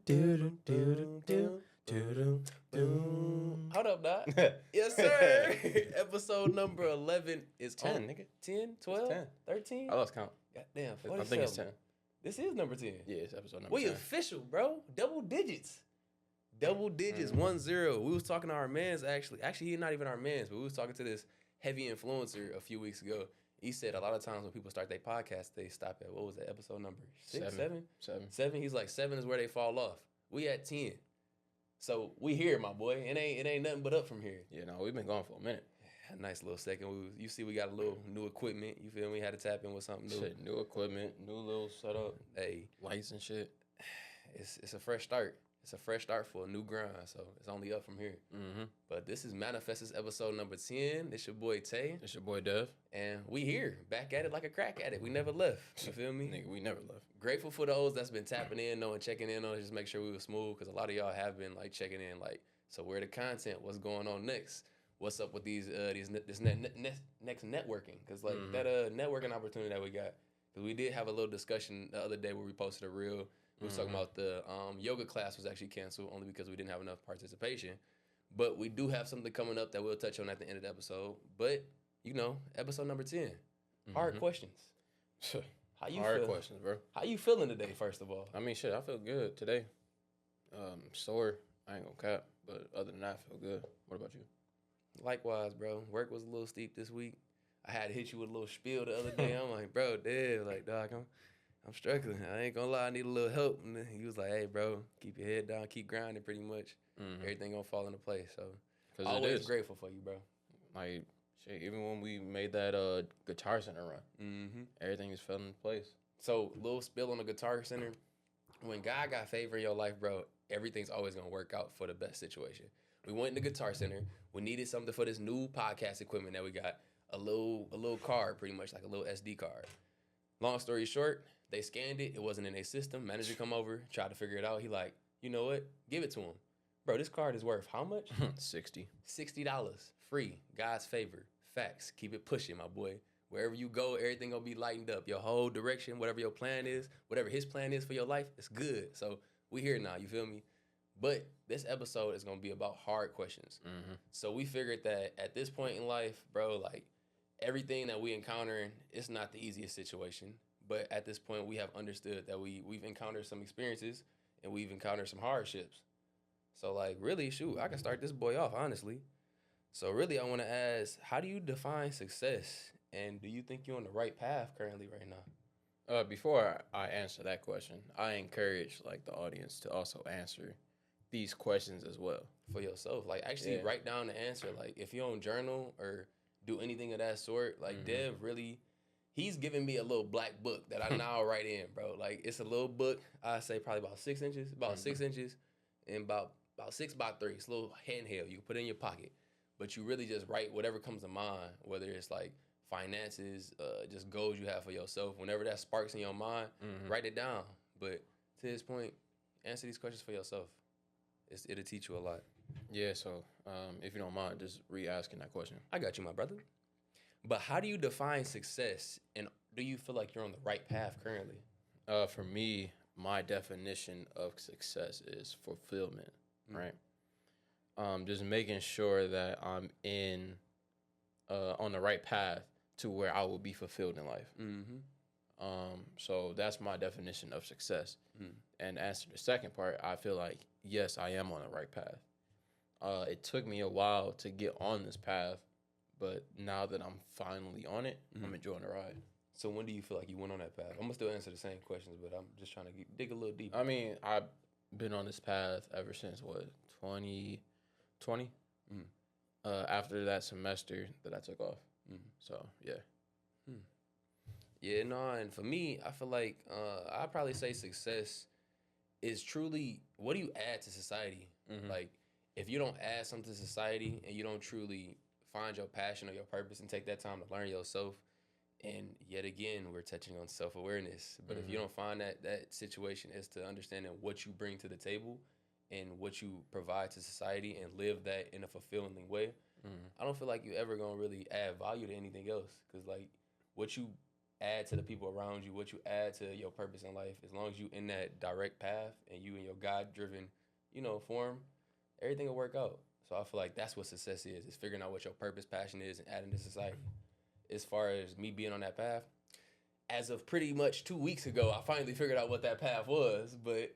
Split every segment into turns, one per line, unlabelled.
Hold up, Doc. Yes, sir. Episode number 11 is
10,
on.
nigga.
10, 12,
10.
13?
I lost count.
Goddamn,
I
47.
think it's 10.
This is number 10.
Yeah, it's episode number
We
10.
official, bro. Double digits. Double digits, 1-0. We was talking to our mans, actually. Actually, he's not even our mans, but we was talking to this heavy influencer a few weeks ago. He said a lot of times when people start their podcast, they stop at, what was that, episode number? 6, 7? 7. He's like, 7 is where they fall off. We at 10. So we here, my boy. It ain't nothing but up from here.
Yeah, no, we've been going for a minute.
A nice little second. You see we got a little new equipment. You feel me? Had to tap in with something new.
Shit, new equipment, new little setup,
Hey,
lights and shit.
it's a fresh start. It's a fresh start for a new grind. So it's only up from here.
Mm-hmm.
But this is Manifestors episode number 10. It's your boy Tay.
It's your boy Dev.
And we here, back at it like a crack at it. We never left. You feel me?
Nigga, we never left.
Grateful for those that's been tapping in, knowing, checking in on us, just make sure we were smooth. Because a lot of y'all have been like checking in, like, so where the content? What's going on next? What's up with this next networking? Because like that networking opportunity that we got. Because we did have a little discussion the other day where we posted a reel. We was talking about the yoga class was actually canceled only because we didn't have enough participation. But we do have something coming up that we'll touch on at the end of the episode. But, you know, episode number 10. Hard questions. How you
Hard
feeling?
questions, bro.
How you feeling today, first of all?
I mean, shit, I feel good today. Sore. I ain't gonna cap. But other than that, I feel good. What about you?
Likewise, bro. Work was a little steep this week. I had to hit you with a little spiel the other day. I'm like, bro, damn, like, dog, I'm struggling. I ain't gonna lie, I need a little help. And then he was like, hey, bro, keep your head down, keep grinding pretty much. Everything gonna fall into place. So, always grateful for you, bro.
Like, shit, even when we made that Guitar Center run, everything just fell into place.
So, little spill on the Guitar Center. When God got favor in your life, bro, everything's always gonna work out for the best situation. We went in the Guitar Center. We needed something for this new podcast equipment that we got. A little card, pretty much like a little SD card. Long story short, they scanned it. It wasn't in their system. Manager come over, tried to figure it out. He like, you know what? Give it to him. Bro, this card is worth how much?
60.
$60. Free. God's favor. Facts. Keep it pushing, my boy. Wherever you go, everything gonna be lightened up. Your whole direction, whatever your plan is, whatever his plan is for your life, it's good. So we here now, you feel me? But this episode is gonna be about hard questions. So we figured that at this point in life, bro, like everything that we encountering, it's not the easiest situation. But at this point, we have understood that we've encountered some experiences and we've encountered some hardships. So like really, shoot, I can start this boy off, honestly. So really, I want to ask, how do you define success? And do you think you're on the right path currently right now?
Before I answer that question, I encourage like the audience to also answer these questions as well.
For yourself. Like actually write down the answer. Like if you don't journal or do anything of that sort, like Dev really, he's giving me a little black book that I now write in, bro. Like it's a little book, I say probably about 6 inches, 6 inches and about 6 by 3. It's a little handheld. You can put it in your pocket. But you really just write whatever comes to mind, whether it's like finances, just goals you have for yourself. Whenever that sparks in your mind, write it down. But to this point, answer these questions for yourself. It'll teach you a lot.
Yeah, so if you don't mind, just re-asking that question.
I got you, my brother. But how do you define success, and do you feel like you're on the right path currently?
For me, my definition of success is fulfillment, right? Just making sure that I'm on the right path to where I will be fulfilled in life. So that's my definition of success. And as to the second part, I feel like, yes, I am on the right path. It took me a while to get on this path, but now that I'm finally on it, I'm enjoying the ride.
So when do you feel like you went on that path? I'm going to still answer the same questions, but I'm just trying to dig a little deeper.
I mean, I've been on this path ever since, 2020? After that semester that I took off. So, yeah.
Yeah, no, and for me, I feel like I'd probably say success is truly, what do you add to society? Like, if you don't add something to society and you don't truly find your passion or your purpose and take that time to learn yourself, and yet again, we're touching on self-awareness. But if you don't find that situation is to understanding what you bring to the table and what you provide to society and live that in a fulfilling way, I don't feel like you ever going to really add value to anything else. Because, like, what you add to the people around you, what you add to your purpose in life, as long as you in that direct path and you in your God-driven, form, everything will work out. So I feel like that's what success is figuring out what your purpose, passion is, and adding to society. As far as me being on that path, as of pretty much 2 weeks ago, I finally figured out what that path was. But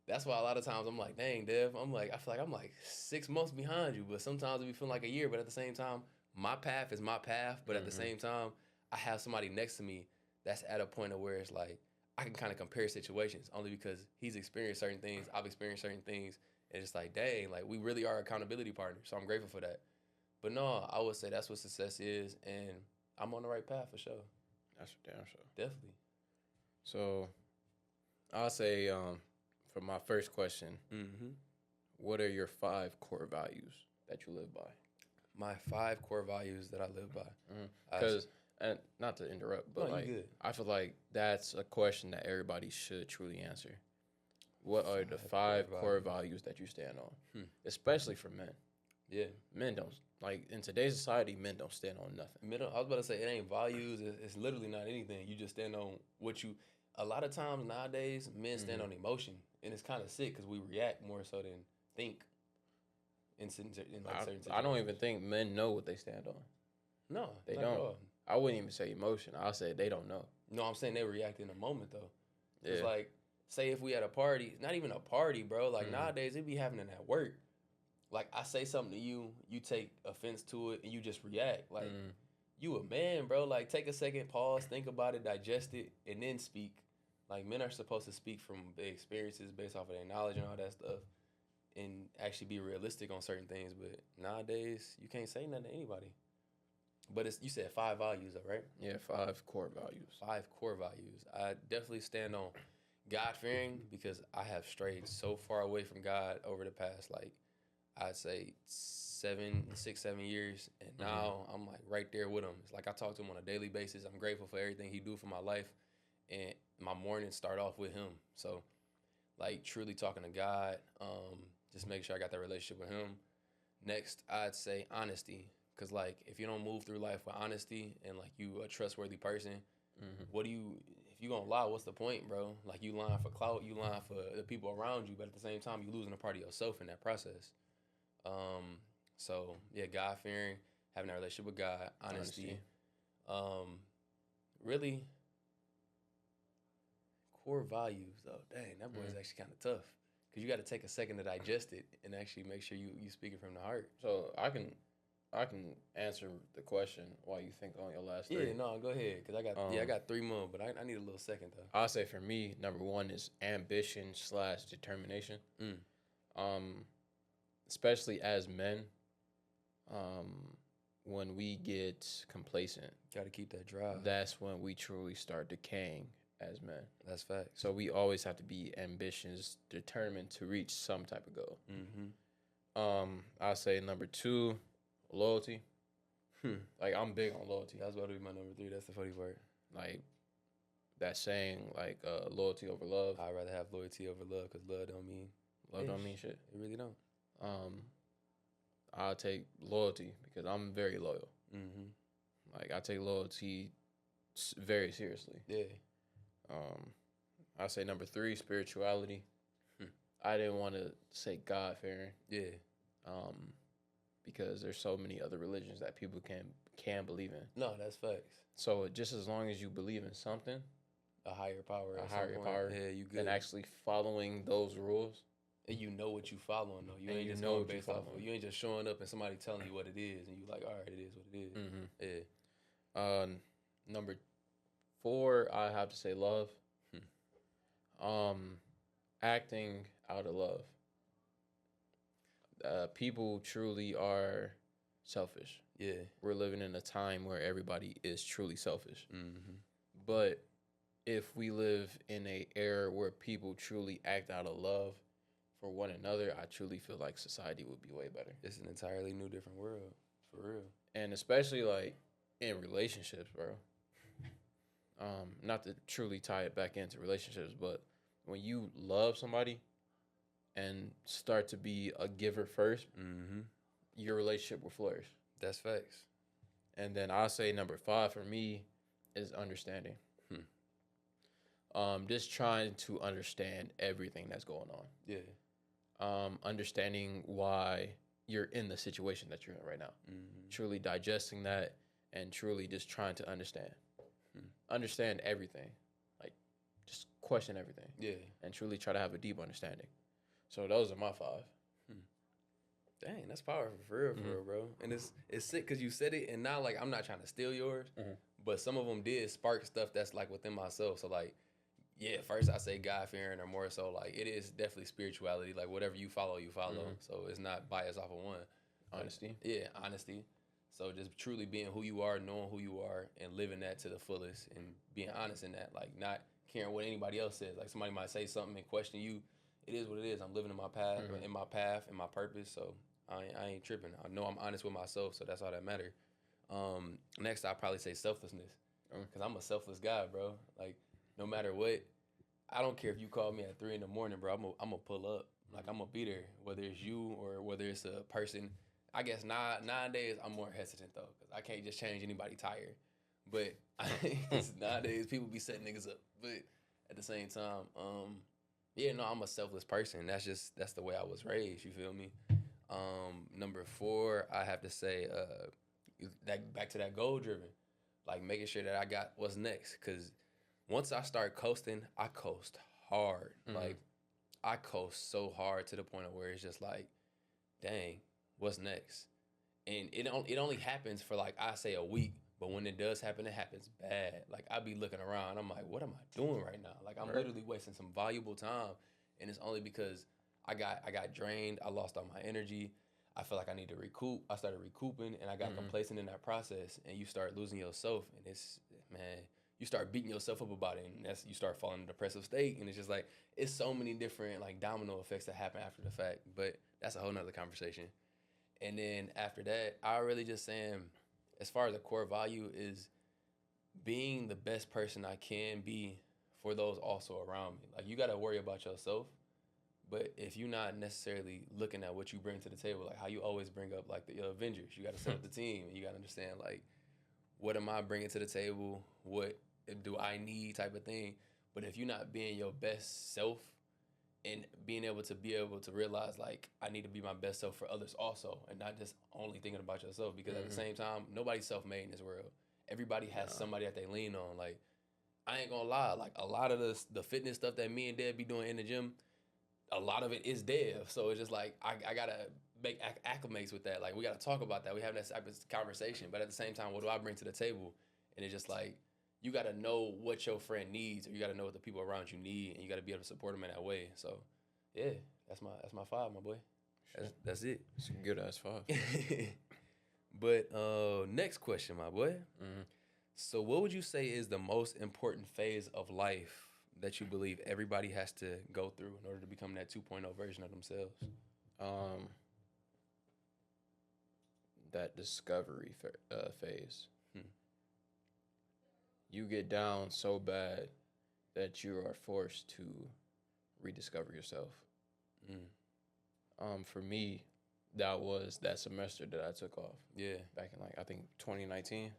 that's why a lot of times I'm like, dang, Dev, I feel like I'm like 6 months behind you. But sometimes it be feeling like a year. But at the same time, my path is my path. But at the same time, I have somebody next to me that's at a point of where it's like, I can kind of compare situations only because he's experienced certain things, I've experienced certain things. And it's like, dang, like we really are accountability partners. So I'm grateful for that. But no, I would say that's what success is. And I'm on the right path for sure.
That's for damn sure.
Definitely.
So I'll say for my first question, what are your 5 core values that you live by?
My 5 core values that I live by.
Because, and not to interrupt, but
no, good.
I feel like that's a question that everybody should truly answer. What are the 5 core values that you stand on? Especially for men.
Yeah.
Men don't, like, in today's society, men don't stand on nothing.
I was about to say, it ain't values. It's literally not anything. You just stand on what you, a lot of times nowadays, men stand on emotion. And it's kind of sick because we react more so than think in certain situations.
I don't even think men know what they stand on.
No,
they don't. I wouldn't even say emotion. I'll say they don't know.
No, I'm saying they react in a moment, though.
Yeah.
It's like, say if we had a party, not even a party, bro. Like nowadays, it be happening at work. Like I say something to you, you take offense to it, and you just react. Like you a man, bro. Like take a second, pause, think about it, digest it, and then speak. Like men are supposed to speak from their experiences based off of their knowledge and all that stuff, and actually be realistic on certain things. But nowadays, you can't say nothing to anybody. But you said 5 values, though, right?
Yeah, 5 core values.
5 core values. I definitely stand on God-fearing because I have strayed so far away from God over the past, like, I'd say 6, 7 years. And now I'm, like, right there with him. It's like I talk to him on a daily basis. I'm grateful for everything he do for my life. And my mornings start off with him. So, like, truly talking to God, just make sure I got that relationship with him. Next, I'd say honesty. Because, like, if you don't move through life with honesty and, like, you a trustworthy person, if you going to lie, what's the point, bro? Like, you lying for clout, you lying for the people around you, but at the same time, you losing a part of yourself in that process. So, yeah, God-fearing, having that relationship with God, honesty. Really, core values, though. Dang, that boy's actually kind of tough. Because you got to take a second to digest it and actually make sure you speaking from the heart.
So, I can answer the question while you think on your last 3.
Yeah, no, go ahead. Because I got 3 more, but I need a little second, though.
I'll say for me, number 1 is ambition / determination. Especially as men, when we get complacent.
Got to keep that drive.
That's when we truly start decaying as men.
That's fact.
So we always have to be ambitious, determined to reach some type of goal. I'll say number 2, loyalty. Like, I'm big on loyalty.
That's about to be my number 3. That's the funny part.
Like, that saying, like, loyalty over love.
I'd rather have loyalty over love because love don't mean
shit.
It really don't.
I'll take loyalty because I'm very loyal. Like, I take loyalty very seriously.
Yeah.
I'll say number 3, spirituality. I didn't want to say God-fearing.
Yeah.
Because there's so many other religions that people can believe in.
No, that's facts.
So just as long as you believe in something,
a higher power,
yeah,
you good.
And actually following those rules,
and you know what you following though. You ain't just going based off of. You ain't just showing up and somebody telling you what it is, and you like, all right, it is what it is.
Yeah. Number 4, I have to say love. Acting out of love. People truly are selfish.
Yeah.
We're living in a time where everybody is truly selfish. But if we live in an era where people truly act out of love for one another, I truly feel like society would be way better.
It's an entirely new, different world, for real.
And especially, like, in relationships, bro. Not to truly tie it back into relationships, but when you love somebody and start to be a giver first, your relationship will flourish.
That's facts.
And then I'll say number 5 for me is understanding. Just trying to understand everything that's going on.
Yeah.
Understanding why you're in the situation that you're in right now. Truly digesting that and truly just trying to understand. Understand everything. Like, just question everything.
Yeah.
And truly try to have a deep understanding. So those are my 5.
Dang, that's powerful for real, bro. And it's sick because you said it, and now like I'm not trying to steal yours, but some of them did spark stuff that's like within myself. So like, yeah, first I say God fearing, or more so like it is definitely spirituality. Like whatever you follow, you follow. So it's not biased off of one.
Honesty.
Yeah, honesty. So just truly being who you are, knowing who you are, and living that to the fullest, and being honest in that. Like not caring what anybody else says. Like somebody might say something and question you. It is what it is. I'm living in my path, in my purpose. So I ain't tripping. I know I'm honest with myself, so that's all that matter. Next, I'll probably say selflessness, because I'm a selfless guy, bro. Like, no matter what, I don't care if you call me at 3 a.m, bro. I'm gonna pull up. Like, I'm gonna be there, whether it's you or whether it's a person. I guess nowadays I'm more hesitant though, because I can't just change anybody's tire. But nowadays people be setting niggas up. But at the same time, yeah, no, I'm a selfless person. That's the way I was raised. You feel me? Number 4, I have to say, that back to that goal driven, like making sure that I got what's next. Cause once I start coasting, I coast hard. Like I coast so hard to the point of where it's just like, dang, what's next? And it only happens for like, I say a week, but when it does happen, it happens bad. Like I be looking around, I'm like, what am I doing right now? Like I'm literally wasting some valuable time, and it's only because I got drained. I lost all my energy. I feel like I need to recoup. I started recouping, and I got complacent in that process. And you start losing yourself, and it's, man, you start beating yourself up about it, and you start falling in a depressive state. And it's just like, it's so many different like domino effects that happen after the fact. But that's a whole nother conversation. And then after that, I really just saying, as far as a core value is being the best person I can be for those also around me. Like you got to worry about yourself. But if you're not necessarily looking at what you bring to the table, like how you always bring up like the Avengers, you got to set up the team, and you got to understand like, what am I bringing to the table? What do I need, type of thing. But if you're not being your best self and being able to realize like, I need to be my best self for others also, and not just only thinking about yourself, because at the same time, nobody's self-made in this world. Everybody has somebody that they lean on. Like, I ain't gonna lie, like a lot of the fitness stuff that me and Dad be doing in the gym, a lot of it is Dev. So it's just like, I gotta make acclimates with that. Like we gotta talk about that. We have that type of conversation. But at the same time, what do I bring to the table? And it's just like, you gotta know what your friend needs, or you gotta know what the people around you need, and you gotta be able to support them in that way. So yeah, that's my 5, my boy. That's it.
It's a good ass 5.
But next question, my boy. So what would you say is the most important phase of life that you believe everybody has to go through in order to become that 2.0 version of themselves?
That discovery phase. You get down so bad that you are forced to rediscover yourself. For me, that was that semester that I took off. Yeah. Back in like, I think 2019.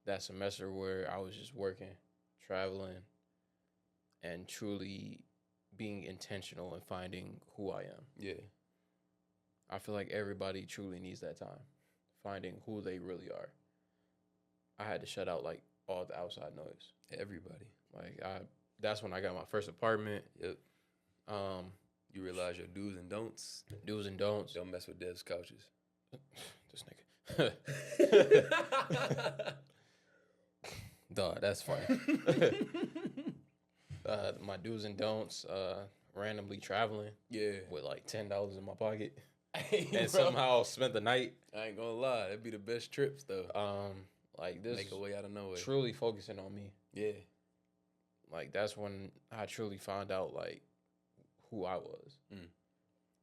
That semester where I was just working, traveling, and truly being intentional and finding who I am. Yeah. I feel like everybody truly needs that time, finding who they really are. I had to shut out like all the outside noise.
Everybody.
Like that's when I got my first apartment.
Yep. You realize your do's and don'ts.
Do's and don'ts.
Don't mess with Dev's couches.
This nigga. Dog, that's funny. My do's and don'ts, randomly traveling. Yeah. With like $10 in my pocket. And somehow spent the night.
I ain't gonna lie, that'd be the best trips though.
Like this,
make a way out of nowhere.
Truly focusing on me.
Yeah.
Like that's when I truly found out like who I was.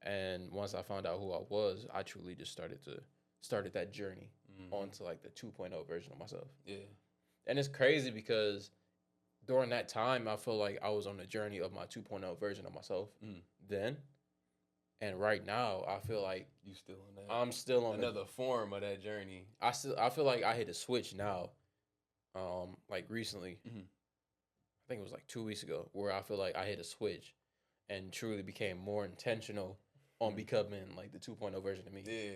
And once I found out who I was, I truly just started that journey onto like the 2.0 version of myself. Yeah. And it's crazy because during that time, I feel like I was on the journey of my 2.0 version of myself then. And right now, I feel like
You still on that?
I'm still on
another form of that journey.
I feel like I hit a switch now. Like recently, I think it was like 2 weeks ago, where I feel like I hit a switch and truly became more intentional on becoming like the 2.0 version of me.
Yeah.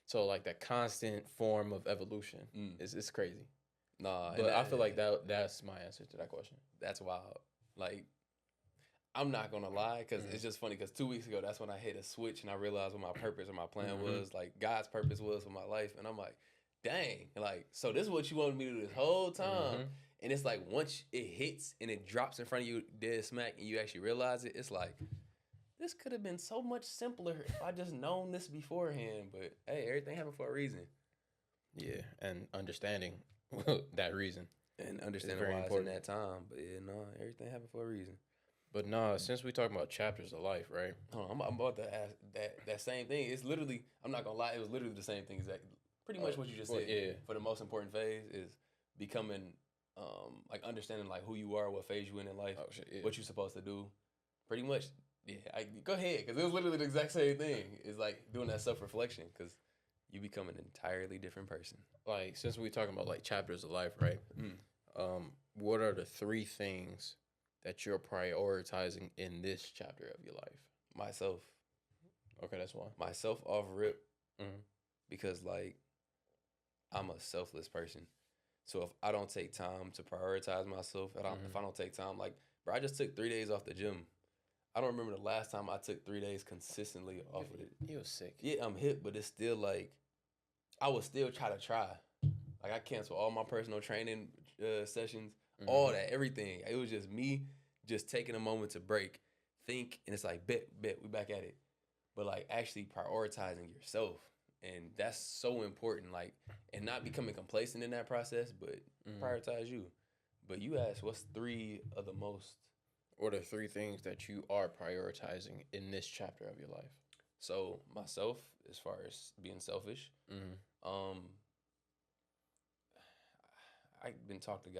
So like that constant form of evolution is crazy.
Nah,
but I feel like that's my answer to that question.
That's wild. Like, I'm not gonna lie, because it's just funny. Because 2 weeks ago, that's when I hit a switch and I realized what my purpose or my plan was, like God's purpose was for my life, and I'm like, dang, like, so this is what you wanted me to do this whole time. And it's like once it hits and it drops in front of you dead smack, and you actually realize it, it's like, this could have been so much simpler if I just known this beforehand. But hey, everything happened for a reason.
Yeah, and understanding that reason.
And understanding why it's in that time. But yeah, no, everything happened for a reason.
But no, since we talking about chapters of life, right?
I'm about to ask that same thing. It's literally, I'm not gonna lie, it was literally the same thing exactly. Pretty much what you just said.
Yeah.
For the most important phase is becoming, like understanding like who you are, what phase you in life, what you're supposed to do. Pretty much, yeah. Go ahead, because it was literally the exact same thing. It's like doing that self-reflection, because you become an entirely different person.
Like, since we talking about like chapters of life, right? What are the 3 things that you're prioritizing in this chapter of your life?
Myself.
Okay, that's one.
Myself off rip, because like I'm a selfless person. So if I don't take time to prioritize myself, if I don't take time, like, bro, I just took 3 days off the gym. I don't remember the last time I took 3 days consistently off of it.
You was sick.
Yeah, I'm hip, but it's still like, I would still try. Like, I cancel all my personal training sessions, all that, everything. It was just me just taking a moment to break, think, and it's like, bet, we back at it. But like actually prioritizing yourself, and that's so important. Like, and not becoming complacent in that process, but prioritize you. But you asked, what's 3 of the most?
What are 3 things that you are prioritizing in this chapter of your life?
So myself, as far as being selfish, I've been talking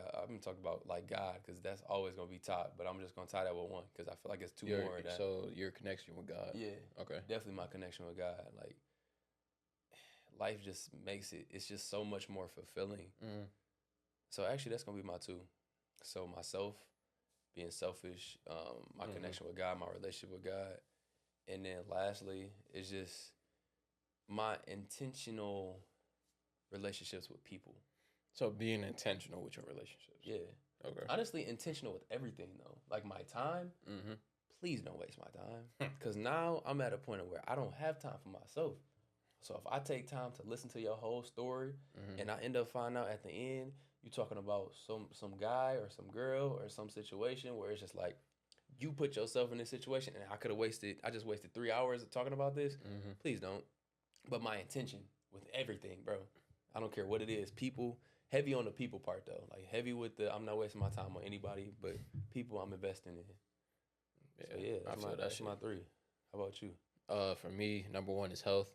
about like God, because that's always gonna be top. But I'm just gonna tie that with 1, because I feel like it's 2 more of that.
So your connection with God.
Yeah.
Okay.
Definitely my connection with God. Like, life just makes it's just so much more fulfilling. So actually, that's gonna be my 2. So myself, being selfish, my connection with God, my relationship with God, and then lastly, it's just my intentional relationships with people.
So being intentional with your relationships.
Yeah.
Okay.
Honestly, intentional with everything though. Like my time, please don't waste my time. Because now I'm at a point where I don't have time for myself. So if I take time to listen to your whole story, and I end up finding out at the end, you talking about some guy or some girl or some situation where it's just like, you put yourself in this situation, and I just wasted 3 hours talking about this. Please don't. But my intention with everything, bro, I don't care what it is. People, heavy on the people part though. Like, heavy with I'm not wasting my time on anybody, but people I'm investing in. Yeah, so yeah, that's my 3. How about you?
For me, number 1 is health.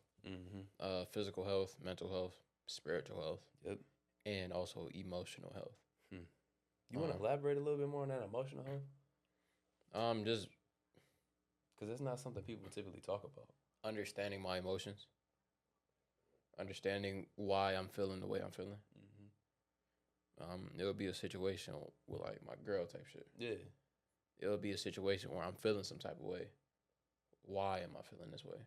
Physical health, mental health, spiritual health.
Yep.
And also emotional health.
You want to elaborate a little bit more on that emotional health?
Just
because that's not something people typically talk about.
Understanding my emotions. Understanding why I'm feeling the way I'm feeling. It'll be a situation with like my girl type shit.
Yeah.
It'll be a situation where I'm feeling some type of way. Why am I feeling this way?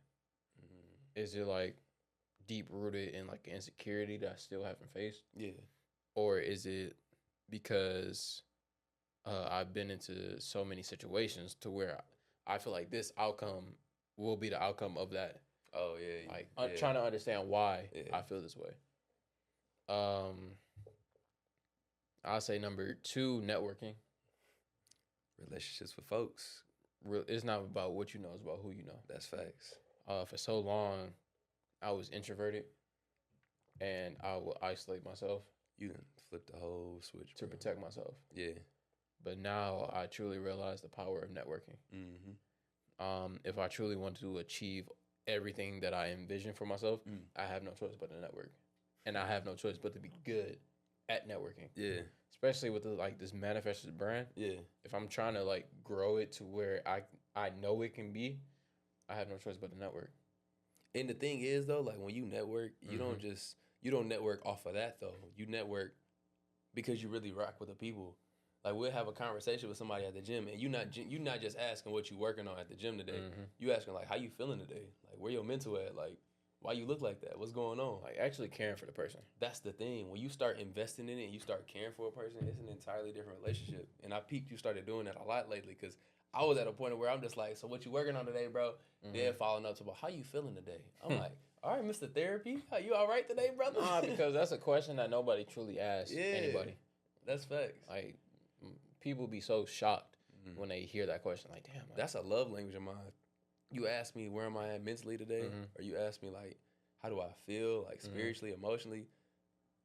Is it like deep rooted in like insecurity that I still haven't faced?
Yeah.
Or is it because I've been into so many situations to where I feel like this outcome will be the outcome of that?
Oh yeah.
Like trying to understand why I feel this way. I'll say number 2, networking.
Relationships with folks.
It's not about what you know, it's about who you know.
That's facts.
For so long, I was introverted, and I would isolate myself.
You done flipped the whole switch
to protect myself.
Yeah.
But now I truly realize the power of networking. If I truly want to achieve everything that I envision for myself, I have no choice but to network, and I have no choice but to be good at networking.
Yeah.
Especially with this Manifestors brand.
Yeah.
If I'm trying to like grow it to where I know it can be, I have no choice but to network.
And the thing is, though, like when you network, you don't network off of that, though. You network because you really rock with the people. Like we'll have a conversation with somebody at the gym, and you not just asking what you working on at the gym today. You asking like how you feeling today, like where your mental at, like why you look like that, what's going on,
Like actually caring for the person.
That's the thing. When you start investing in it and you start caring for a person, it's an entirely different relationship. And I peeped you started doing that a lot lately because I was at a point where I'm just like, so what you working on today, bro? Then following up to about how you feeling today. I'm like, all right, Mr. Therapy, are you all right today, brother?
Nah, because that's a question that nobody truly asks anybody.
That's facts.
Like people be so shocked when they hear that question. Like, damn, like,
that's a love language of mine. You ask me where am I at mentally today, or you ask me like, how do I feel, like spiritually, emotionally?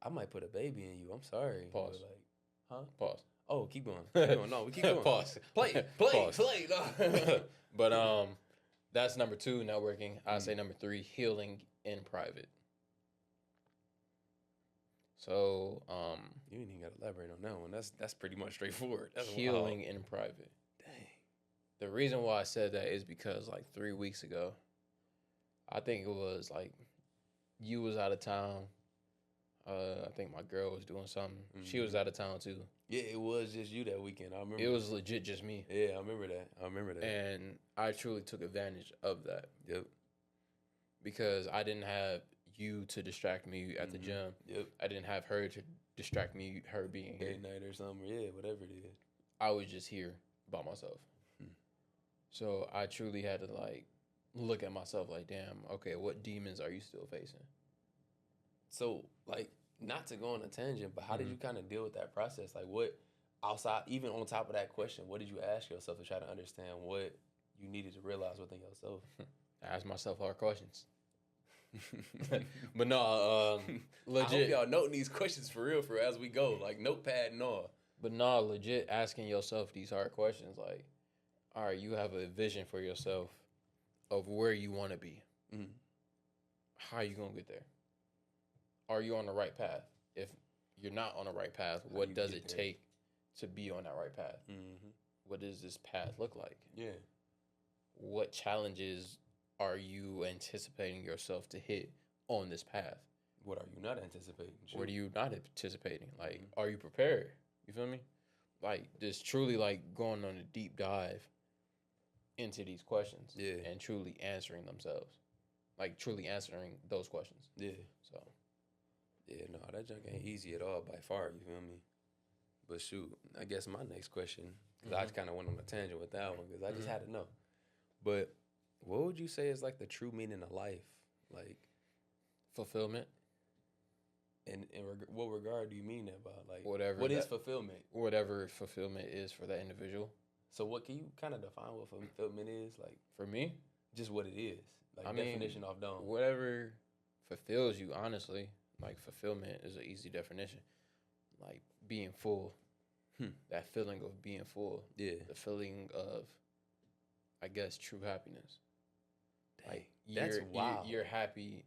I might put a baby in you. I'm sorry.
Pause.
But like, huh?
Pause.
Oh, keep going. Keep going. No, we keep going.
Pause.
Play.
Pause.
No.
But that's number 2, networking. I say number 3, healing in private. So
you ain't even got to elaborate on that one. That's pretty much straightforward. That's
healing in private.
Dang.
The reason why I said that is because like 3 weeks ago, I think it was like you was out of town. I think my girl was doing something. She was out of town too.
Yeah, it was just you that weekend. I remember.
It was legit just me.
Yeah, I remember that.
And I truly took advantage of that.
Yep.
Because I didn't have you to distract me at the gym.
Yep.
I didn't have her to distract me, her being here.
Date night or something. Yeah, whatever it is.
I was just here by myself. So I truly had to like look at myself like, damn, okay, what demons are you still facing?
So, like, not to go on a tangent, but how did you kind of deal with that process? Like, what outside, even on top of that question, what did you ask yourself to try to understand what you needed to realize within yourself?
I asked myself hard questions. But no, legit.
I hope y'all noting these questions for real as we go, like notepad and all.
But no, legit asking yourself these hard questions, like, all right, you have a vision for yourself of where you want to be. How are you going to get there? Are you on the right path? If you're not on the right path, what does it take to be on that right path? What does this path look like?
Yeah.
What challenges are you anticipating yourself to hit on this path?
What are you not anticipating?
What are you not anticipating? Like, are you prepared? You feel me? Like, just truly, like, going on a deep dive into these questions.
Yeah.
And truly answering themselves. Like, truly answering those questions.
Yeah.
So.
Yeah, no, that junk ain't easy at all by far, you feel me? But shoot, I guess my next question, because I kind of went on a tangent with that one, because I just had to know. But what would you say is like the true meaning of life? Like,
fulfillment.
And in what regard do you mean that by? Like,
whatever.
What is fulfillment?
Whatever fulfillment is for that individual.
So what can you kind of define what fulfillment is? Like,
for me?
Just what it is. Like,
I
definition
mean,
off dome.
Whatever fulfills you, honestly. Like, fulfillment is an easy definition. Like, being full. That feeling of being full.
Yeah.
The feeling of, I guess, true happiness.
Dang,
like,
that's wild.
You're happy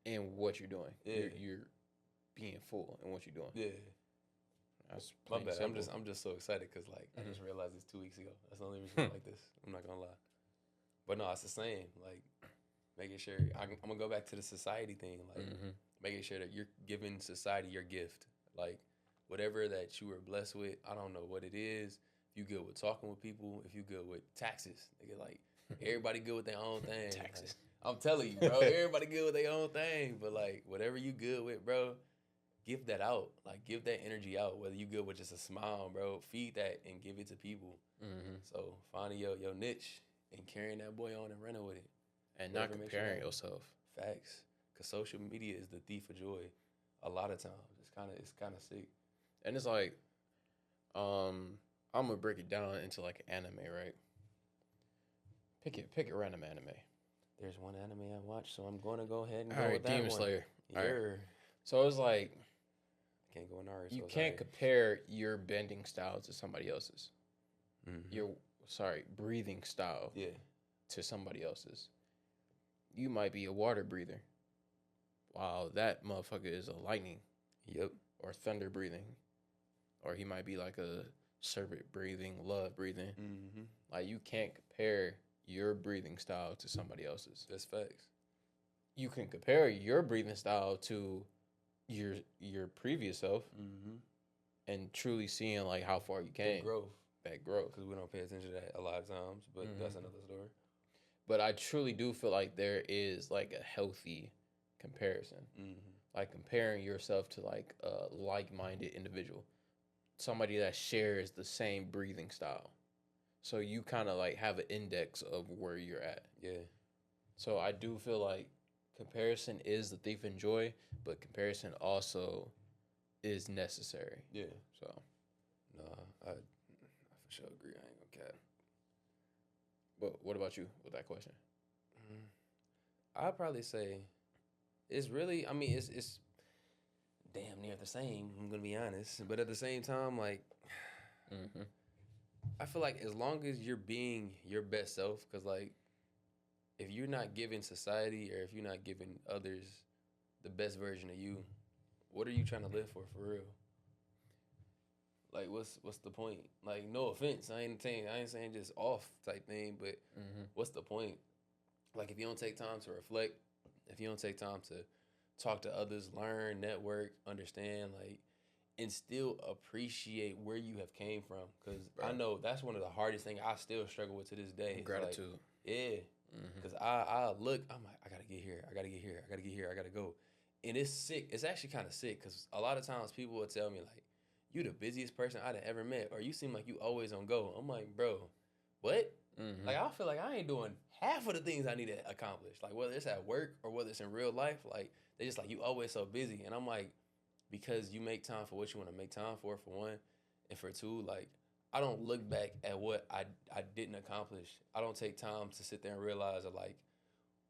in what you're doing.
Yeah.
You're being full in what you're doing.
Yeah.
That's
my bad.
simple.
I'm just so excited because like I just realized this 2 weeks ago. That's the only reason I like this. I'm not gonna lie. But no, it's the same. Like making sure I'm gonna go back to the society thing. Like making sure that you're giving society your gift. Like whatever that you were blessed with. I don't know what it is. If you good with talking with people, if you good with taxes, they get like everybody good with their own thing.
Taxes.
Like, I'm telling you, bro. Everybody good with their own thing. But like whatever you good with, bro. Give that out. Like, give that energy out. Whether you good with just a smile, bro. Feed that and give it to people. So, finding your niche and carrying that boy on and running with it.
And not comparing yourself.
Facts. Because social media is the thief of joy a lot of times. It's kind of sick.
And it's like, I'm going to break it down into, like, an anime, right? Pick a random anime.
There's one anime I watched, so I'm going to go ahead and
go
with that
Demon
one.
Slayer.
Yeah.
Right. So, it's like...
Can't go in ours.
You can't compare your bending style to somebody else's. Your breathing style to somebody else's. You might be a water breather. Wow, that motherfucker is a lightning.
Yep.
Or thunder breathing. Or he might be like a serpent breathing, love breathing. Like you can't compare your breathing style to somebody else's.
That's facts.
You can compare your breathing style to your previous self, and truly seeing like how far you came. That growth.
Because we don't pay attention to that a lot of times, but that's another story.
But I truly do feel like there is like a healthy comparison, like comparing yourself to like a like-minded individual, somebody that shares the same breathing style. So you kind of like have an index of where you're at.
Yeah.
So I do feel like comparison is the thief in joy, but comparison also is necessary.
Yeah.
So.
No, I for sure agree. I ain't gonna cap.
But what about you with that question?
I'd probably say it's really, I mean, it's damn near the same, I'm gonna be honest. But at the same time, like, I feel like as long as you're being your best self, because, like, if you're not giving society or if you're not giving others the best version of you, what are you trying to live for real? Like, what's the point? Like, no offense, I ain't saying just off type thing, but what's the point? Like, if you don't take time to reflect, if you don't take time to talk to others, learn, network, understand, like, and still appreciate where you have came from, because I know that's one of the hardest things I still struggle with to this day.
Gratitude.
Like, yeah, because I look, I'm like, I gotta get here, I gotta go, and it's sick. It's actually kind of sick because a lot of times people will tell me like, you the busiest person I'd ever met, or you seem like you always on go. I'm like, bro, what? Like, I feel like I ain't doing half of the things I need to accomplish. Like, whether it's at work or whether it's in real life, like, they just like, you always so busy. And I'm like, because you make time for what you want to make time for one, and for two, like, I don't look back at what I didn't accomplish. I don't take time to sit there and realize that, like,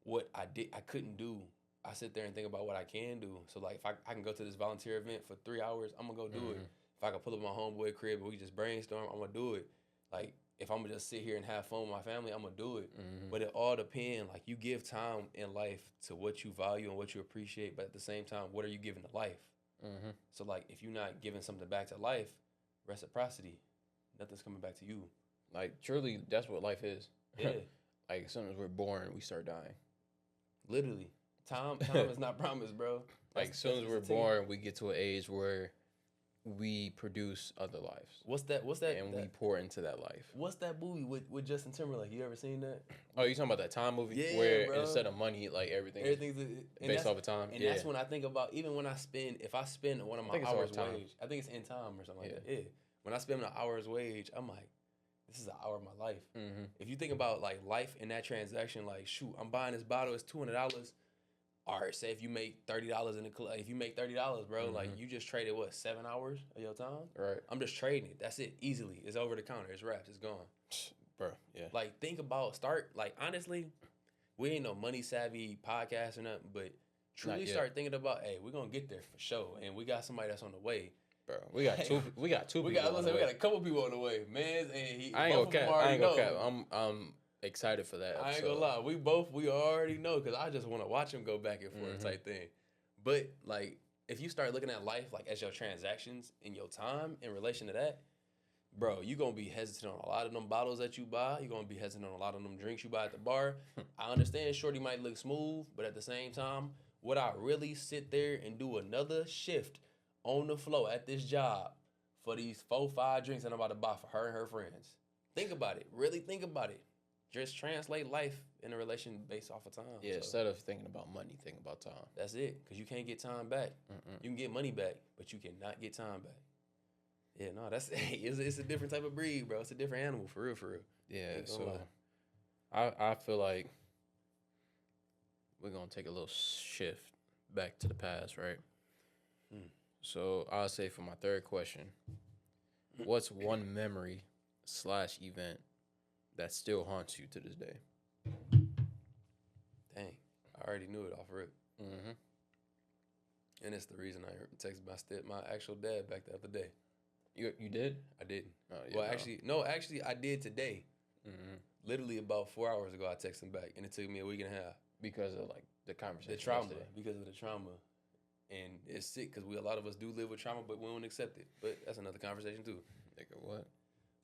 what I couldn't do. I sit there and think about what I can do. So, like, if I can go to this volunteer event for 3 hours, I'm going to go do it. If I can pull up my homeboy crib and we just brainstorm, I'm going to do it. Like, if I'm going to just sit here and have fun with my family, I'm going to do it. But it all depends. Like, you give time in life to what you value and what you appreciate, but at the same time, what are you giving to life? So, like, if you're not giving something back to life, reciprocity, nothing's coming back to you.
Like, truly, that's what life is.
Yeah.
Like, as soon as we're born, we start dying.
Literally. Time is not promised, bro.
Like, as soon as we're born, we get to an age where we produce other lives.
What's that?
And we pour into that life.
What's that movie with Justin Timberlake? You ever seen that?
Oh, you talking about that time movie?
Yeah,
where
bro.
Instead of money, like, everything's based off of time.
And that's when I think about, even when if I spend one of my hours wage, I think it's in time or something like that. Yeah. When I spend an hour's wage, I'm like, this is an hour of my life. If you think about, like, life in that transaction, like, shoot, I'm buying this bottle, it's $200. All right, say if you make $30 in the club, if you make $30, bro, like, you just traded what, 7 hours of your time?
Right.
I'm just trading it. That's it, easily. It's over the counter. It's wrapped. It's gone.
Bro, yeah.
Like, think about, like, honestly, we ain't no money savvy podcast or nothing, but truly start thinking about, hey, we're gonna get there for sure, and we got somebody that's on the way.
Bro, we got two. We got two.
We got a couple people on the way, man. And
I ain't gonna cap. I'm excited for that episode.
I ain't gonna lie. We already know, because I just want to watch them go back and forth type thing. But, like, if you start looking at life, like, as your transactions and your time in relation to that, bro, you're going to be hesitant on a lot of them bottles that you buy. You're going to be hesitant on a lot of them drinks you buy at the bar. I understand shorty might look smooth, but at the same time, would I really sit there and do another shift on the floor at this job for these 4-5 drinks that I'm about to buy for her and her friends? Think about it. Really think about it. Just translate life in a relation based off of time.
Yeah, so instead of thinking about money, think about time.
That's it, because you can't get time back. You can get money back, but you cannot get time back. Yeah, no, it's a different type of breed, bro. It's a different animal, for real, for real.
Yeah, so I feel like we're going to take a little shift back to the past, right? So I'll say for my third question, what's one memory / event that still haunts you to this day?
Dang, I already knew it off rip. And it's the reason I texted my actual dad back the other day.
You did?
I didn't.
Oh, yeah,
Actually, I did today. Literally about 4 hours ago, I texted him back, and it took me a week and a half.
Because of, like, the conversation.
The trauma. Because of the trauma. And it's sick, because a lot of us do live with trauma, but we don't accept it. But that's another conversation, too.
Nigga, what?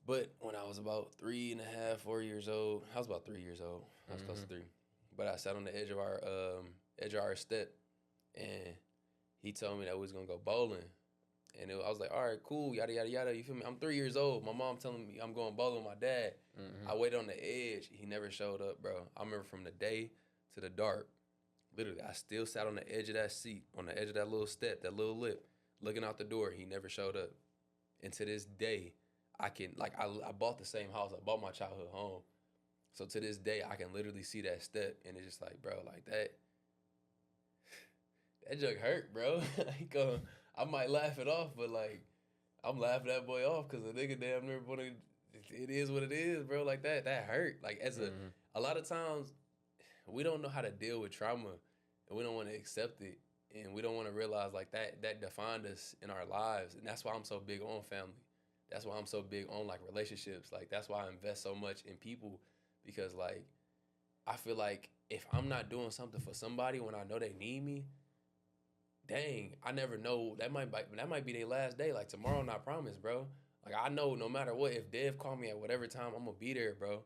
But when I was about 3.5, 4 years old, I was about 3 years old. I was close to 3. But I sat on the edge of our step, and he told me that we was gonna go bowling. And I was like, all right, cool, yada, yada, yada. You feel me? I'm 3 years old. My mom telling me I'm going bowling with my dad. I waited on the edge. He never showed up, bro. I remember from the day to the dark, literally, I still sat on the edge of that seat, on the edge of that little step, that little lip, looking out the door. He never showed up. And to this day, I bought the same house. I bought my childhood home. So to this day, I can literally see that step. And it's just like, bro, like that junk hurt, bro. Like, I might laugh it off, but like, I'm laughing that boy off because the nigga damn near wanna. It is what it is, bro. Like that hurt. Like a lot of times, we don't know how to deal with trauma, and we don't want to accept it, and we don't want to realize like that defined us in our lives, and that's why I'm so big on family. That's why I'm so big on like relationships. Like that's why I invest so much in people, because like I feel like if I'm not doing something for somebody when I know they need me, dang, I never know. That might be their last day. Like tomorrow, not promise, bro. Like I know no matter what, if Dev call me at whatever time, I'm gonna be there, bro.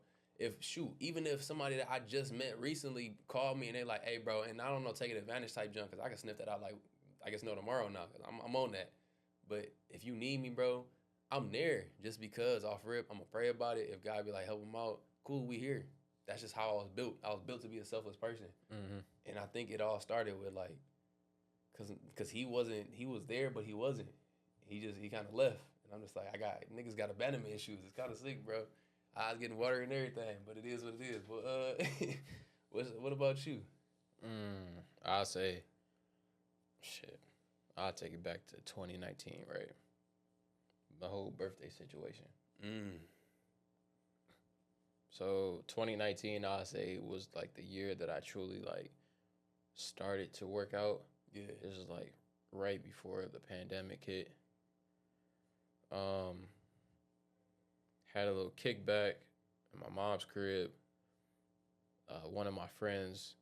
Even if somebody that I just met recently called me and they like, hey, bro, and I don't know, taking advantage type junk, because I can sniff that out like, I guess no tomorrow now, because I'm on that. But if you need me, bro, I'm there just because off rip, I'm gonna pray about it. If God be like, help him out, cool, we here. That's just how I was built. I was built to be a selfless person. And I think it all started with like, cause he was there, but he wasn't. He kind of left. And I'm just like, niggas got abandonment issues. It's kind of sick, bro. I was getting water and everything, but it is what it is. But what about you?
I'll say, shit. I'll take it back to 2019, right? The whole birthday situation. So 2019, I'll say, was like the year that I truly like started to work out.
Yeah.
This is like right before the pandemic hit. Had a little kickback in my mom's crib. One of my friends,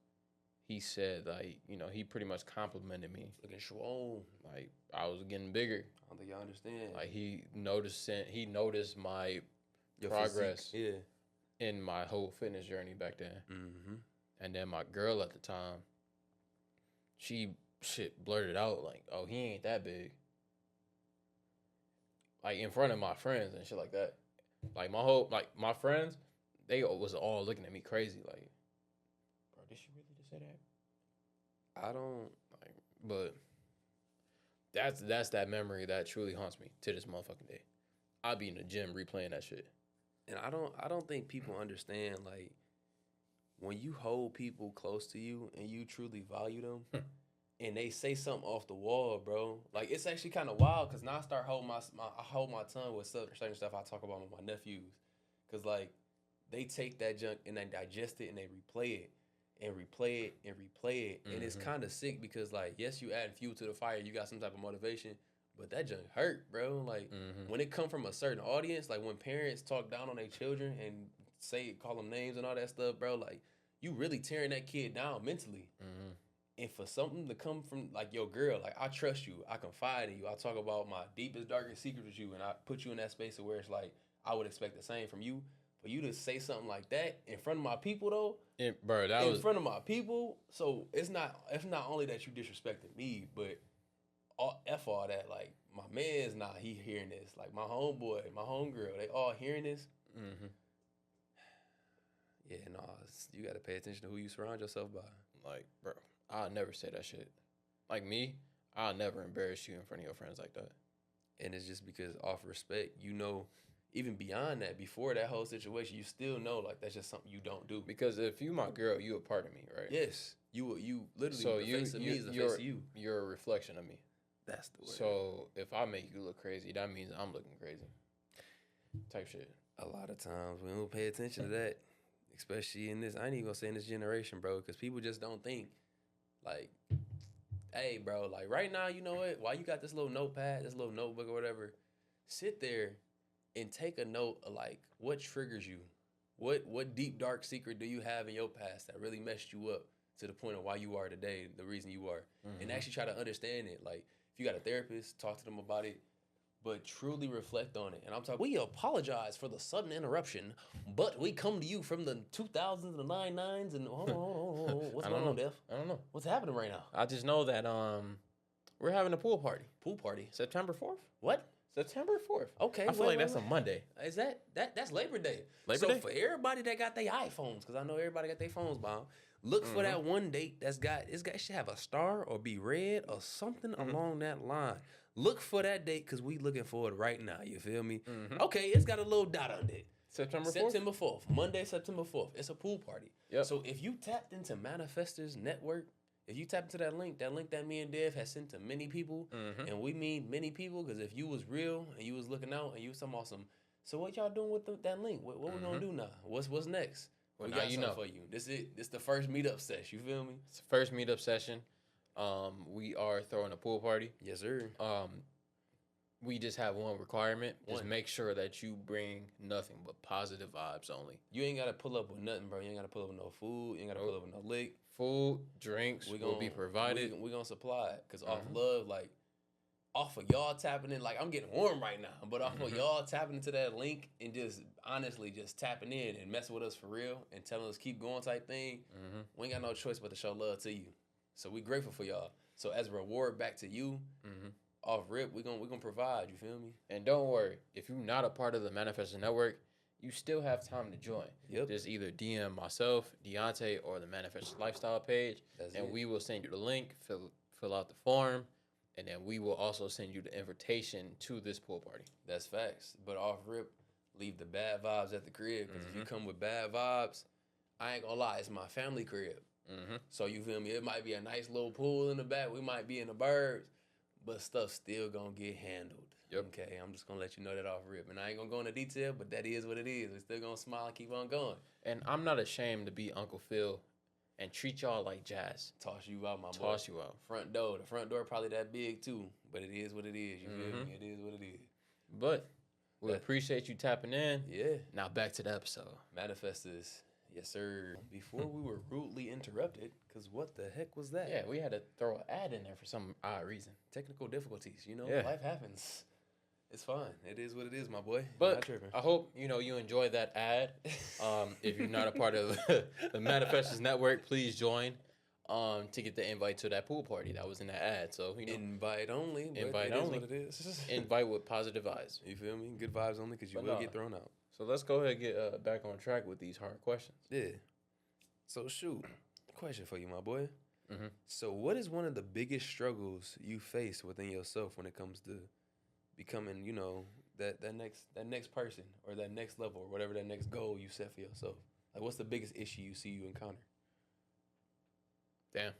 he said, like, you know, he pretty much complimented me.
Looking swole.
Like, I was getting bigger.
I don't think y'all understand.
Like, he noticed my progress in my whole fitness journey back then. And then my girl at the time, she blurted out, like, oh, he ain't that big. Like, in front of my friends and shit like that. Like, my friends, they was all looking at me crazy, like, bro, did she really just say that?
I don't
like, but that's that memory that truly haunts me to this motherfucking day. I'll be in the gym replaying that shit.
And I don't think people understand, like, when you hold people close to you and you truly value them, and they say something off the wall, bro. Like, it's actually kind of wild, because now I start holding I hold my tongue with certain stuff I talk about with my nephews. Because, like, they take that junk and they digest it and they replay it and replay it and replay it. And it's kind of sick because, like, yes, you add fuel to the fire. You got some type of motivation. But that junk hurt, bro. Like, when it come from a certain audience, like when parents talk down on their children and call them names and all that stuff, bro, like, you really tearing that kid down mentally. And for something to come from, like, your girl, like, I trust you. I confide in you. I talk about my deepest, darkest secrets with you. And I put you in that space where it's like, I would expect the same from you. For you to say something like that in front of my people, though, in front of my people, so it's not only that you disrespecting me, but all that, like, my man's not hearing this. Like, my homeboy, my homegirl, they all hearing this. Yeah, no, you got to pay attention to who you surround yourself by.
Like, bro, I'll never say that shit. Like me, I'll never embarrass you in front of your friends like that.
And it's just because off respect, you know, even beyond that, before that whole situation, you still know, like, that's just something you don't do.
Because if you my girl, you a part of me, right?
Yes. You literally, so the face of me is the face of you.
You're a reflection of me.
That's the word.
So if I make you look crazy, that means I'm looking crazy. Type shit.
A lot of times we don't pay attention to that. Especially in this, I ain't even gonna say in this generation, bro, because people just don't think. Like, hey, bro, like right now, you know what? While you got this little notepad, this little notebook or whatever, sit there and take a note of, like, what triggers you. What deep, dark secret do you have in your past that really messed you up to the point of why you are today, the reason you are. And actually try to understand it. Like, if you got a therapist, talk to them about it. but truly reflect on it. And I'm talking, we apologize for the sudden interruption, but we come to you from the 2000s and the 99s. And hold on. What's going on, Def?
I don't know.
What's happening right now?
I just know that we're having a pool party.
Pool party?
September 4th?
What?
September 4th.
Okay.
I feel like that's a Monday.
Is that's Labor Day?
Labor Day?
For everybody that got their iPhones, because I know everybody got their phones, Bob. Look for that one date it should have a star or be red or something along that line. Look for that date because we looking for it right now. You feel me? Okay, it's got a little dot on it.
September 4th?
Monday, September 4th. It's a pool party.
Yep.
So if you tapped into Manifestors Network, if you tap into that link that me and Dev has sent to many people, and we mean many people, because if you was real and you was looking out and you was talking about so what y'all doing with that link? What we gonna do now? What's next?
Well,
we
now
got
you know.
for you. This the first meetup session. You feel me?
It's the first meetup session. We are throwing a pool party.
Yes, sir.
We just have one requirement. Just make sure that you bring nothing but positive vibes only.
You ain't gotta pull up with nothing, bro. You ain't gotta pull up with no food. You ain't gotta pull up with no lick.
Food, drinks will be provided.
We gonna supply it. Because off love, like, off of y'all tapping in, like, I'm getting warm right now. But off of y'all tapping into that link and just honestly just tapping in and messing with us for real and telling us keep going type thing, we ain't got no choice but to show love to you. So we grateful for y'all. So as a reward back to you, off rip, we gonna provide. You feel me?
And don't worry, if you're not a part of the Manifestors Network, you still have time to join.
Yep.
Just either DM myself, Deontay, or the Manifestors Lifestyle page, we will send you the link, fill out the form, and then we will also send you the invitation to this pool party.
That's facts. But off rip, leave the bad vibes at the crib. Because if you come with bad vibes, I ain't gonna lie, it's my family crib. So you feel me? It might be a nice little pool in the back. We might be in the birds, but stuff still gonna get handled.
Yep.
Okay, I'm just gonna let you know that off rip. And I ain't gonna go into detail, but that is what it is. We're still gonna smile and keep on going.
And I'm not ashamed to be Uncle Phil and treat y'all like jazz.
Toss you out, my boy.
Toss you out.
Front door. The front door probably that big too, but it is what it is. You feel me? It is what it is.
But we appreciate you tapping in.
Yeah.
Now back to the episode.
Manifestors. Yes, sir. Before we were rudely interrupted, because what the heck was that?
Yeah, we had to throw an ad in there for some odd reason.
Technical difficulties,
Yeah.
Life happens. It's fine. It is what it is, my boy.
But I hope you enjoy that ad. If you're not a part of the Manifestors Network, please join to get the invite to that pool party that was in that ad. So
invite only.
Invite only.
Is what it is.
Invite with positive vibes.
You feel me? Good vibes only because you will get thrown out.
So let's go ahead and get back on track with these hard questions.
Yeah. So shoot, question for you, my boy. So what is one of the biggest struggles you face within yourself when it comes to becoming, that next person or that next level or whatever that next goal you set for yourself? Like, what's the biggest issue you see you encounter?
Damn.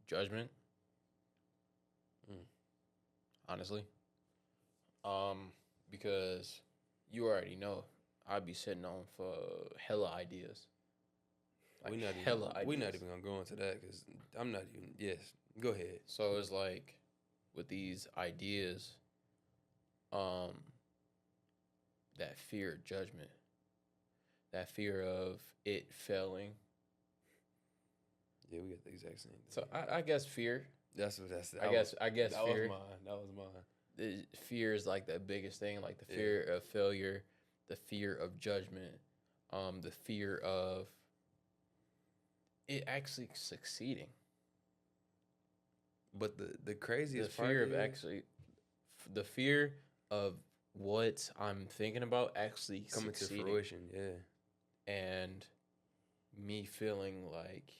Judgment. Honestly. Because you already know I'd be sitting on for hella ideas. Like
we're not even gonna go into that because I'm not even. Yes, go ahead.
So it's like with these ideas, that fear of judgment, that fear of it failing.
Yeah, we got the exact same thing.
So I guess fear.
I
guess
that
fear.
That was mine.
Fear is like the biggest thing, like the fear of failure, the fear of judgment, the fear of it actually succeeding.
But the craziest
the fear of what I'm thinking about actually
coming
succeeding.
to fruition, yeah.
And me feeling like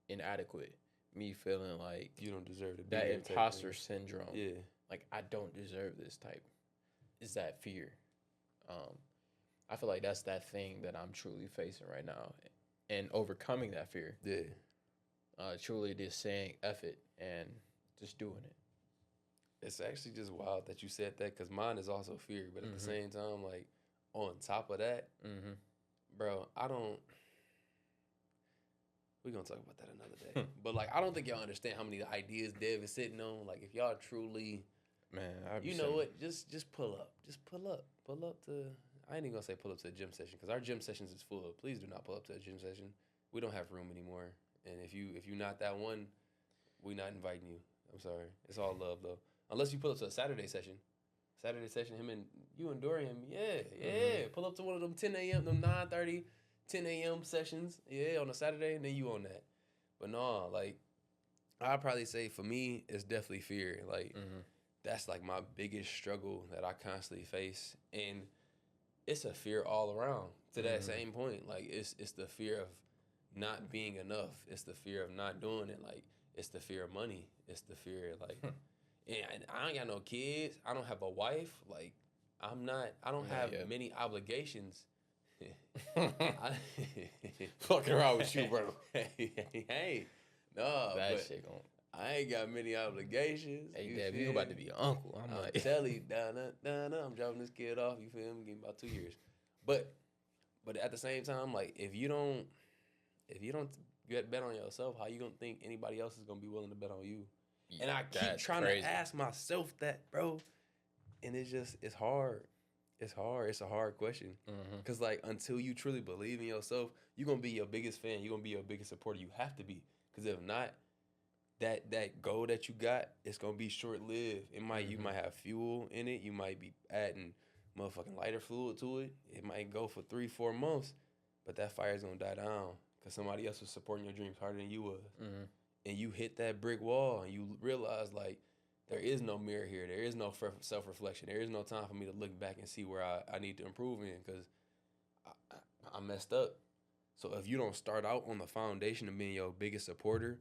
inadequate, me feeling like
you don't deserve to be
that
here
imposter syndrome.
Yeah.
Like I don't deserve this type. Is that fear? I feel like that's that thing that I'm truly facing right now, and overcoming that fear.
Yeah.
Truly just saying F it and just doing it.
It's actually just wild that you said that because mine is also fear, but at the same time, like on top of that, bro, we're gonna talk about that another day. But like, I don't think y'all understand how many ideas Dev is sitting on. Like, if y'all truly,
man,
you know what? Just pull up. Just pull up to. I ain't even gonna say pull up to a gym session because our gym sessions is full. Please do not pull up to a gym session. We don't have room anymore. And if you're not that one, we're not inviting you. I'm sorry. It's all love though. Unless you pull up to a Saturday session. Him and you and Dorian, yeah. Pull up to one of them 10 a.m., them 9:30, 10 a.m. sessions, on a Saturday, and then you on that. But no, like, I'd probably say for me, it's definitely fear. Like, that's like my biggest struggle that I constantly face. And it's a fear all around to that same point. Like, it's the fear of not being enough. It's the fear of not doing it. Like, it's the fear of money. It's the fear, like, and I ain't got no kids. I don't have a wife. Like, I don't have many obligations.
Fucking around with you, bro.
Hey, no,
that
but
shit gon'.
I ain't got many obligations.
Hey, Dad, you about to be an uncle. I'm like,
tell you, I'm dropping this kid off. You feel me? Give me about 2 years. But at the same time, like, if you don't bet on yourself, how you gonna think anybody else is gonna be willing to bet on you? And I keep trying to ask myself that, bro. And it's hard. It's hard. It's a hard question. Because, like, until you truly believe in yourself, you're going to be your biggest fan. You're going to be your biggest supporter. You have to be. Because if not, that goal that you got, it's going to be short-lived. You might have fuel in it. You might be adding motherfucking lighter fluid to it. It might go for 3-4 months. But that fire's going to die down because somebody else was supporting your dreams harder than you was. And you hit that brick wall and you realize, like, there is no mirror here. There is no self-reflection. There is no time for me to look back and see where I need to improve in because I messed up. So if you don't start out on the foundation of being your biggest supporter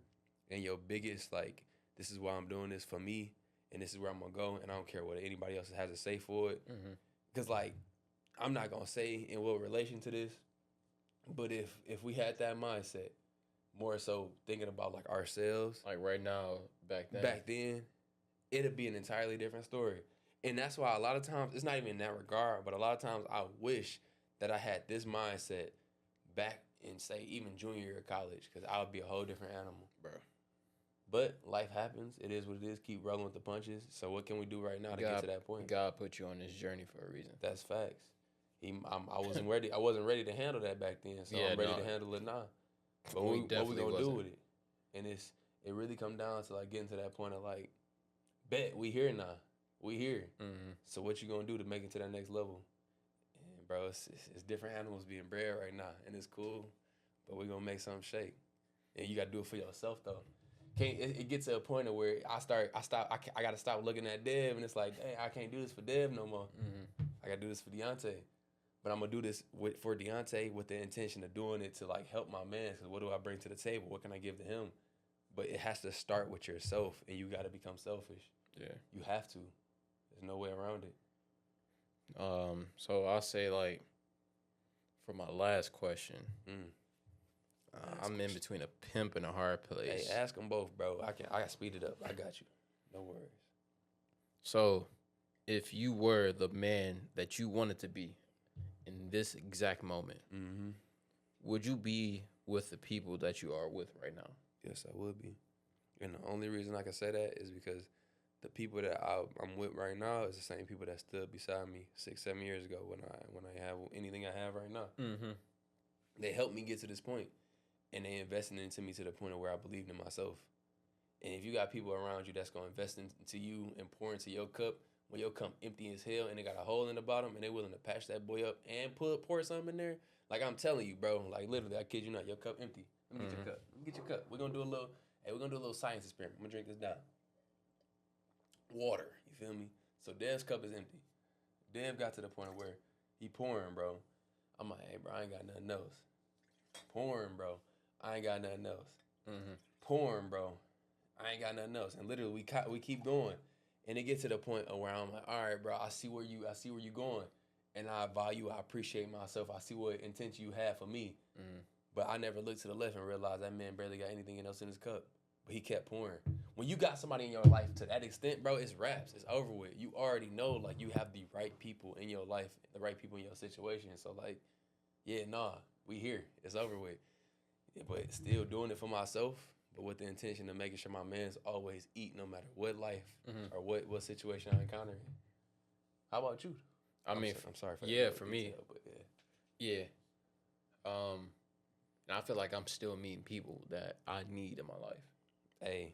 and your biggest, like, this is why I'm doing this for me and this is where I'm going to go and I don't care what anybody else has to say for it. Because, like, I'm not going to say in what relation to this, but if we had that mindset, more so thinking about, like, ourselves.
Like right now, back then,
it'd be an entirely different story. And that's why a lot of times, it's not even in that regard, but a lot of times I wish that I had this mindset back in, say, even junior year of college, because I would be a whole different animal.
bro.
But life happens. It is what it is. Keep rolling with the punches. So what can we do right now to get to that point?
God put you on this journey for a reason.
That's facts. I wasn't ready. I wasn't ready to handle that back then, so I'm ready to handle it now. But what we gonna do with it? And it really come down to, like, getting to that point of, like, bet we here now. We here. So what you gonna do to make it to that next level? And bro, it's different animals being bred right now, and it's cool. But we gonna make something shake. And you gotta do it for yourself though. It gets to a point of where I gotta stop looking at Dev, and it's like, hey, I can't do this for Dev no more. I gotta do this for Deontay. But I'm gonna do this for Deontay with the intention of doing it to, like, help my man. Cause what do I bring to the table? What can I give to him? But it has to start with yourself, and you gotta become selfish.
Yeah, you
have to. There's no way around it.
So I'll say, like, for my last question, I'm in between a pimp and a hard place.
Hey, ask them both, bro. I can speed it up. I got you. No worries.
So, if you were the man that you wanted to be in this exact moment, would you be with the people that you are with right now?
Yes, I would be. And the only reason I can say that is because the people that I'm with right now is the same people that stood beside me 6-7 years ago when I have anything I have right now. They helped me get to this point, and they invested into me to the point of where I believed in myself. And if you got people around you that's gonna invest into you and pour into your cup when your cup empty as hell and they got a hole in the bottom and they willing to patch that boy up and pour something in there, like, I'm telling you, bro, like, literally, I kid you not, your cup empty. Let me get your cup. Let me get your cup. We're gonna do a little science experiment. I'm gonna drink this down. Water, you feel me? So Dev's cup is empty. Dev got to the point where he pouring, bro. I'm like, hey, bro, I ain't got nothing else. Pouring, bro. I ain't got nothing else. Pouring, bro. I ain't got nothing else. And literally, we keep going, and it gets to the point of where I'm like, all right, bro, I see where you going, and I appreciate myself. I see what intention you have for me, but I never looked to the left and realized that man barely got anything else in his cup. But he kept pouring. When you got somebody in your life to that extent, bro, it's raps. It's over with. You already know, like, you have the right people in your life, the right people in your situation. So, like, yeah, nah, we here. It's over with. Yeah, but still doing it for myself, but with the intention of making sure my man's always eat no matter what life or what situation I encounter. How about you? I'm sorry for that.
For me.
But
yeah. And I feel like I'm still meeting people that I need in my life.
Hey,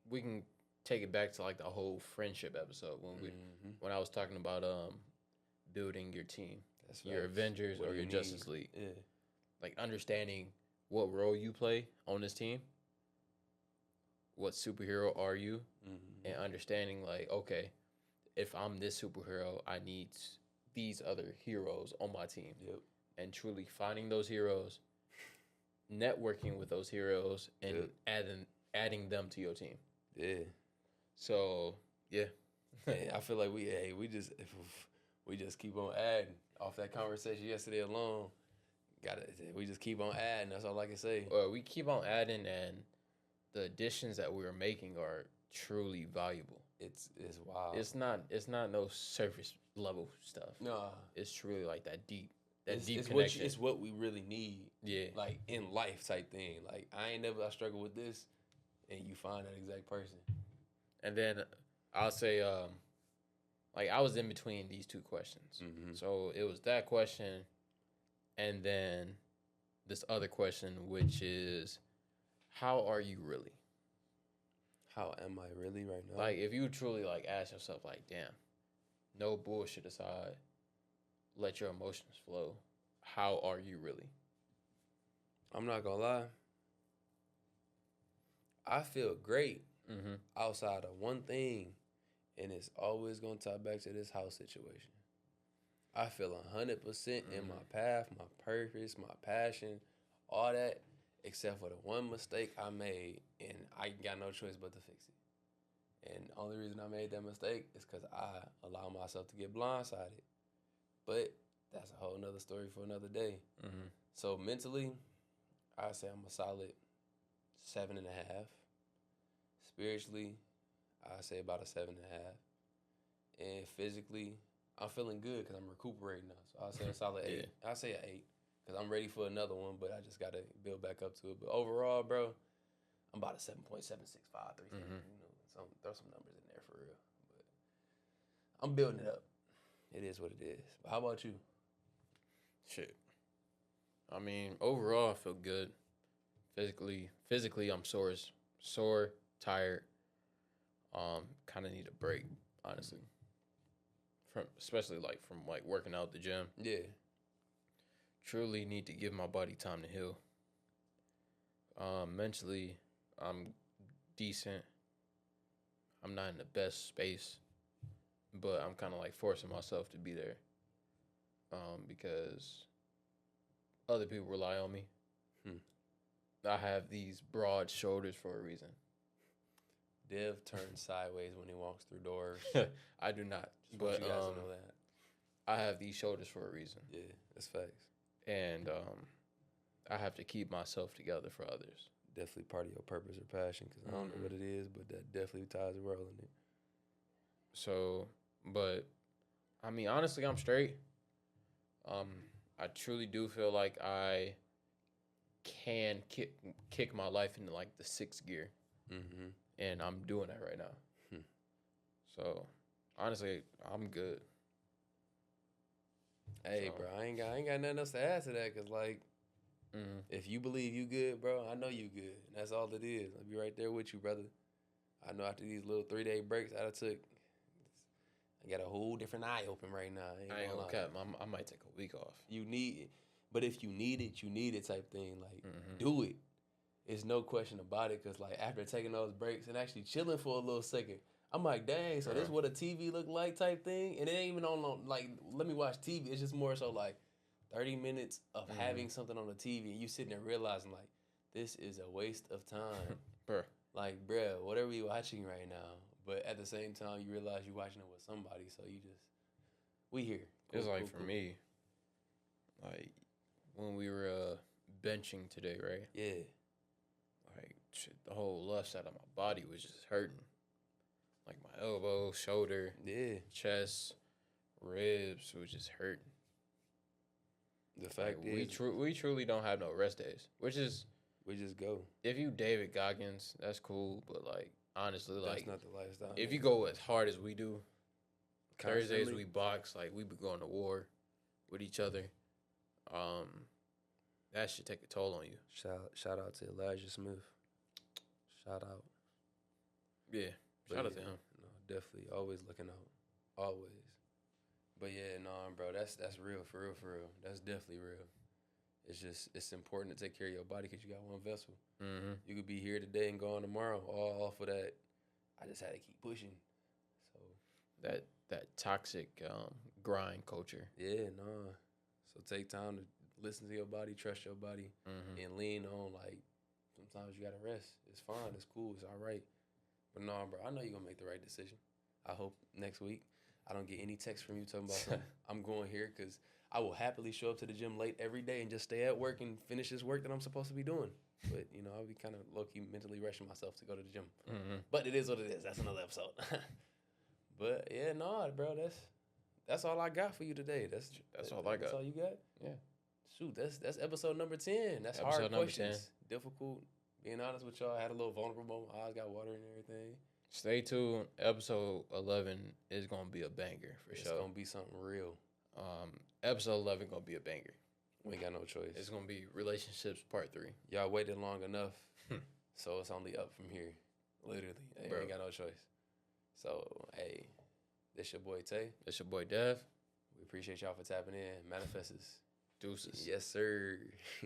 we can take it back to like the whole friendship episode when I was talking about building your team, your Avengers or your Justice League.
Yeah.
Like understanding what role you play on this team, what superhero are you, and understanding like, okay, if I'm this superhero, I need these other heroes on my team.
Yep.
And truly finding those heroes, networking with those heroes, and adding them to your team.
Yeah.
So yeah,
I feel like we just keep on adding off that conversation yesterday alone. We just keep on adding. That's all I can say.
We keep on adding, and the additions that we are making are truly valuable.
It's wild.
It's not no surface level stuff.
No,
it's truly like that deep
it's
connection.
It's what we really need.
Yeah,
like in life type thing. Like I struggle with this, and you find that exact person.
And then I'll say, like I was in between these two questions. So it was that question, and then this other question, which is, how are you really?
How am I really right now?
Like, if you truly, like, ask yourself, like, damn, no bullshit aside, let your emotions flow. How are you really?
I'm not gonna lie. I feel great outside of one thing, and it's always gonna tie back to this house situation. I feel 100% in my path, my purpose, my passion, all that, except for the one mistake I made, and I got no choice but to fix it. And the only reason I made that mistake is because I allowed myself to get blindsided. But that's a whole nother story for another day. So mentally, I say I'm a solid 7.5. Spiritually, I say about a 7.5. And physically, I'm feeling good because I'm recuperating now. So I'll say a solid 8. I'll say an 8 because I'm ready for another one, but I just got to build back up to it. But overall, bro, I'm about a 7.765, 3. Throw some numbers in there for real. But I'm building it up. It is what it is. But how about you?
Shit. I mean, overall, I feel good. Physically, I'm sore, tired. Kind of need a break, honestly. Especially from working out at the gym.
Yeah.
Truly need to give my body time to heal. Mentally, I'm decent. I'm not in the best space, but I'm kind of like forcing myself to be there. Because other people rely on me. I have these broad shoulders for a reason.
Dev turns sideways when he walks through doors.
I do not.
Just want you guys to know that.
I have these shoulders for a reason.
Yeah, that's facts.
And I have to keep myself together for others.
Definitely part of your purpose or passion, because I don't know what it is, but that definitely ties a role in it.
So, but, I mean, honestly, I'm straight. I truly do feel like I can kick my life into, like, the 6th gear. And I'm doing that right now. So, honestly, I'm good.
Hey, bro, I ain't got nothing else to add to that, because, like, if you believe you good, bro, I know you good. And that's all it is. I'll be right there with you, brother. I know after these little 3-day breaks I took, I got a whole different eye open right now.
I ain't gonna cap. I might take a week off.
You need it. But if you need it, you need it type thing. Like, do it. It's no question about it, because, like, after taking those breaks and actually chilling for a little second, I'm like, dang, so this is what a TV look like type thing? And it ain't even on, like, let me watch TV. It's just more so, like, 30 minutes of having something on the TV, and you sitting there realizing, like, this is a waste of time. Like, bruh, whatever you watching right now. But at the same time, you realize you're watching it with somebody, so we here.
Cool, it's like, for me, like, when we were benching today, right?
Yeah.
Like, shit, the whole left side of my body was just hurting. Like, my elbow, shoulder, chest, ribs was just hurting.
The fact is,
we truly don't have no rest days, which is,
we just go.
If you David Goggins, that's cool, but, like, honestly,
that's
like,
not the lifestyle.
If you go as hard as we do,
constantly.
Thursdays we box, like, we be going to war with each other. That should take a toll on you.
Shout out to Elijah Smith. Shout out.
Yeah. Shout out to him.
No, definitely. Always looking out. Always. But yeah, bro, that's real, for real. That's definitely real. It's important to take care of your body because you got one vessel.
Mm-hmm.
You could be here today and gone tomorrow, all off of that. I just had to keep pushing. So
that toxic grind culture.
yeah, So take time to listen to your body, trust your body, and lean on, like, sometimes you gotta rest. It's fine, it's cool, it's all right. But bro, I know you're gonna make the right decision. I hope next week I don't get any text from you talking about something. I'm going here because I will happily show up to the gym late every day and just stay at work and finish this work that I'm supposed to be doing. But, I'll be kind of low-key mentally rushing myself to go to the gym.
Mm-hmm.
But it is what it is. That's another episode. But, yeah, bro, that's all I got for you today. That's
all I got.
That's all you got?
Yeah.
Shoot, that's episode number 10. That's
episode
hard
number
questions. 10. Difficult. Being honest with y'all, I had a little vulnerable moment. My eyes got water and everything.
Stay tuned. Episode 11 is going to be a banger for sure.
It's going to be something real.
Episode 11 going to be a banger.
We ain't got no choice.
It's going to be relationships part 3.
Y'all waited long enough, so it's only up from here. Literally. Hey, we ain't got no choice. So, hey, this your boy Tay.
This your boy Dev.
We appreciate y'all for tapping in. Manifestors.
Deuces.
Yes, sir.